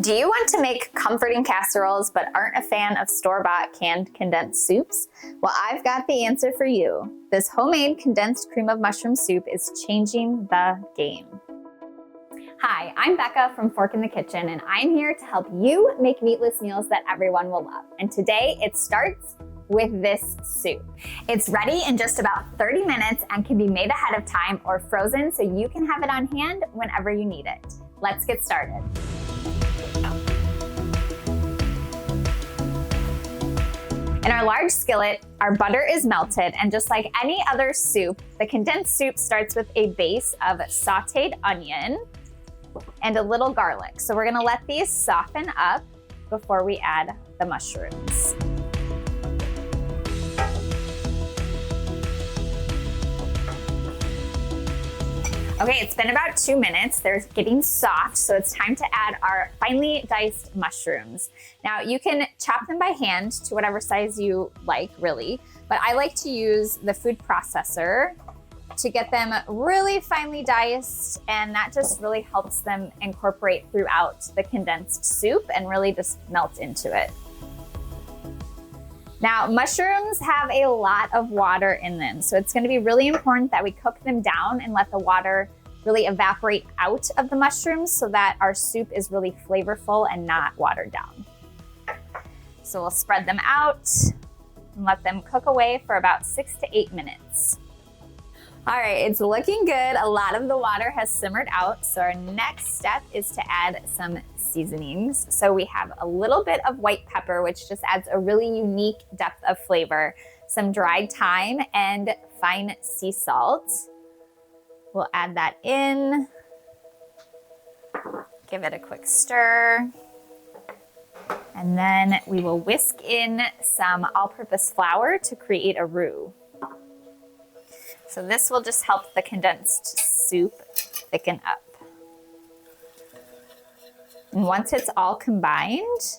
Do you want to make comforting casseroles but aren't a fan of store-bought canned condensed soups? Well, I've got the answer for you. This homemade condensed cream of mushroom soup is changing the game. Hi, I'm Becca from Fork in the Kitchen, and I'm here to help you make meatless meals that everyone will love. And today it starts with this soup. It's ready in just about 30 minutes and can be made ahead of time or frozen so you can have it on hand whenever you need it. Let's get started. In our large skillet, our butter is melted, and just like any other soup, the condensed soup starts with a base of sauteed onion and a little garlic. So we're gonna let these soften up before we add the mushrooms. Okay, it's been about 2 minutes. They're getting soft, so it's time to add our finely diced mushrooms. Now, you can chop them by hand to whatever size you like, really, but I like to use the food processor to get them really finely diced, and that just really helps them incorporate throughout the condensed soup and really just melt into it. Now, mushrooms have a lot of water in them, so it's gonna be really important that we cook them down and let the water really evaporate out of the mushrooms so that our soup is really flavorful and not watered down. So we'll spread them out and let them cook away for about 6 to 8 minutes. All right, it's looking good. A lot of the water has simmered out, so our next step is to add some seasonings. So we have a little bit of white pepper, which just adds a really unique depth of flavor, some dried thyme, and fine sea salt. We'll add that in, give it a quick stir, and then we will whisk in some all-purpose flour to create a roux. So this will just help the condensed soup thicken up. And once it's all combined,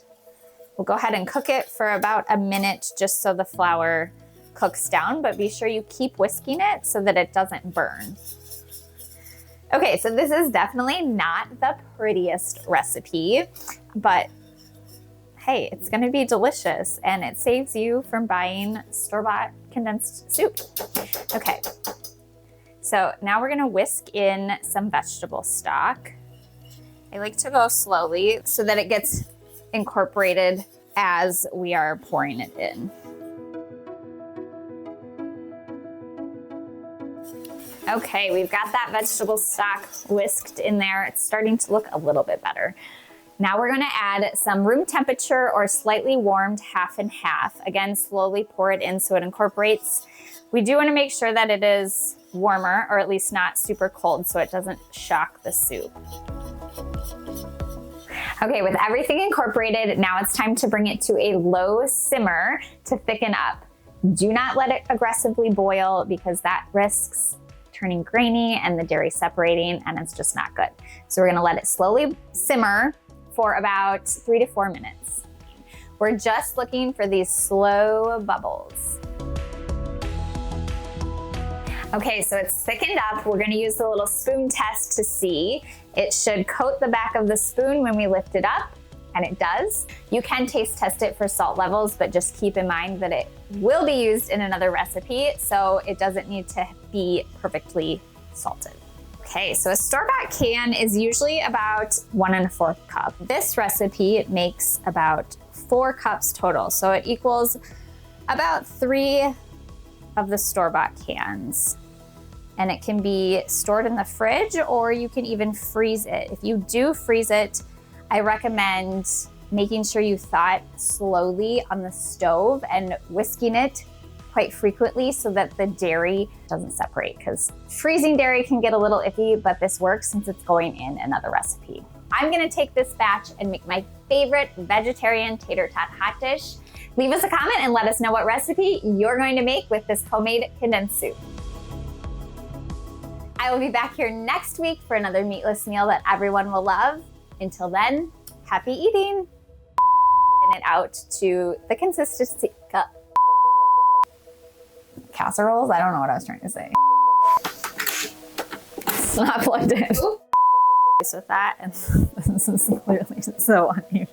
we'll go ahead and cook it for about a minute just so the flour cooks down, but be sure you keep whisking it so that it doesn't burn. Okay, so this is definitely not the prettiest recipe, but hey, it's gonna be delicious and it saves you from buying store-bought condensed soup. Okay, so now we're gonna whisk in some vegetable stock. I like to go slowly so that it gets incorporated as we are pouring it in. Okay, we've got that vegetable stock whisked in there. It's starting to look a little bit better. Now we're gonna add some room temperature or slightly warmed half and half. Again, slowly pour it in so it incorporates. We do wanna make sure that it is warmer, or at least not super cold, so it doesn't shock the soup. Okay, with everything incorporated, now it's time to bring it to a low simmer to thicken up. Do not let it aggressively boil because that risks turning grainy and the dairy separating, and it's just not good. So we're gonna let it slowly simmer for about 3 to 4 minutes. We're just looking for these slow bubbles. Okay, so it's thickened up. We're gonna use the little spoon test to see. It should coat the back of the spoon when we lift it up, and it does. You can taste test it for salt levels, but just keep in mind that it will be used in another recipe, so it doesn't need to be perfectly salted. Okay, so a store-bought can is usually about 1 1/4 cup. This recipe makes about 4 cups total, so it equals about 3 of the store-bought cans. And it can be stored in the fridge, or you can even freeze it. If you do freeze it, I recommend making sure you thaw it slowly on the stove and whisking it quite frequently so that the dairy doesn't separate, because freezing dairy can get a little iffy, but this works since it's going in another recipe. I'm gonna take this batch and make my favorite vegetarian tater tot hot dish. Leave us a comment and let us know what recipe you're going to make with this homemade condensed soup. I will be back here next week for another meatless meal that everyone will love. Until then, happy eating. It out to the consistency. Casseroles? I don't know what I was trying to say. It's not plugged in. with that, and this is clearly so unusual.